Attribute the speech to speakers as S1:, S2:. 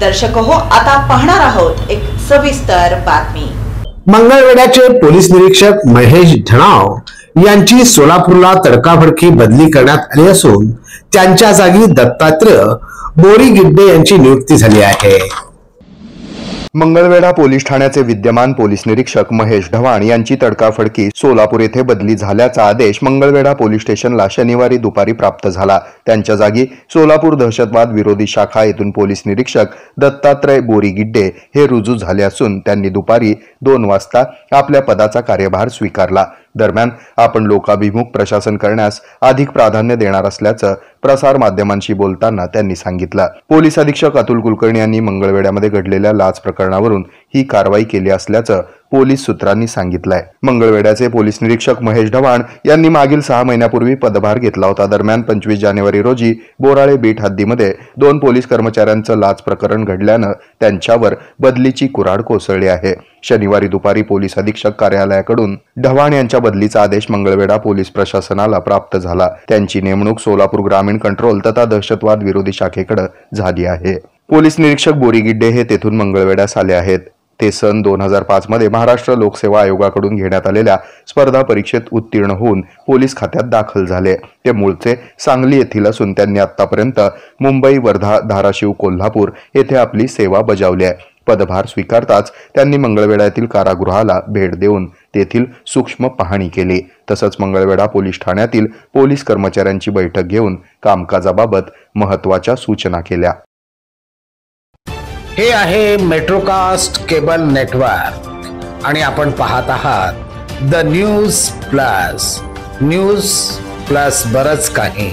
S1: दर्शक हो, आता पाहणार आहोत एक सविस्तर बातमी।
S2: मंगळवेढ्याचे पोलीस निरीक्षक महेश ढणाव यांची सोलापूरला तडकाफडकी बदली करण्यात आली असून त्यांच्या जागी दत्तात्रय बोरीगिड्डे यांची नियुक्ती झाली आहे।
S3: मंगळवेढा पोलीस ठाण्याचे विद्यमान पोलीस निरीक्षक महेश ढवाण यांची तडकाफडकी सोलापूर येथे बदली झाल्याचा आदेश मंगळवेढा पोलीस स्टेशनला शनिवारी दुपारी प्राप्त झाला। त्यांच्या जागी सोलापूर दहशतवाद विरोधी शाखा येथून पोलीस निरीक्षक दत्तात्रय बोरीगिड्डे हे रुजू झाले असून त्यांनी दुपारी 2 वाजता आपल्या पदाचा कार्यभार स्वीकारला। दरम्यान आपण लोकाभिमुख प्रशासन करण्यास अधिक प्राधान्य देणार असल्याचं प्रसार माध्यमांशी बोलताना त्यांनी सांगितलं। पोलीस अधीक्षक अतुल कुलकर्णी यांनी मंगळवेढ्यामध्ये घडलेल्या लाच प्रकरणावरून ही कारवाई केली असल्याचं पोलीस सूत्रांनी सांगितलंय। मंगळवेढ्याचे पोलीस निरीक्षक महेश ढवाण यांनी मागील 6 महिन्यापूर्वी पदभार घेतला होता। दरम्यान 25 जानेवारी रोजी बोराळे बीट हद्दीमध्ये 2 पोलीस कर्मचाऱ्यांचं लाच प्रकरण घडल्यानं त्यांच्यावर बदलीची कुऱ्हाड कोसळली आहे। शनिवारी दुपारी पोलीस अधीक्षक कार्यालयाकडून ढवाण यांच्या बदलीचा आदेश मंगळवेढा पोलीस प्रशासनाला प्राप्त झाला। त्यांची नेमणूक सोलापूर ग्रामीण कंट्रोल तथा दहशतवाद विरोधी शाखेकडे झाली आहे। पोलीस निरीक्षक बोरीगिड्डे हे तेथून मंगळवेढ्यास आले आहेत। ते सन 2005 मध्ये महाराष्ट्र लोकसेवा आयोगाकडून घेण्यात आलेल्या स्पर्धा परीक्षेत उत्तीर्ण होऊन पोलीस खात्यात दाखल झाले। ते मूळचे सांगली येथील असून त्यांनी आतापर्यंत मुंबई, वर्धा, धाराशिव, कोल्हापूर येथे आपली सेवा बजावली आहे। पदभार स्वीकारताच त्यांनी मंगळवेढा येथील कारागृहाला भेट देऊन तेथील सूक्ष्म पाहणी केली। तसंच मंगळवेढा पोलीस ठाण्यातील पोलीस कर्मचाऱ्यांची बैठक घेऊन कामकाजाबाबत महत्त्वाच्या सूचना केल्या।
S2: हे आहे मेट्रोकास्ट केबल नेटवर्क आणि आपण पाहत आहात द न्यूज प्लस बरच काही।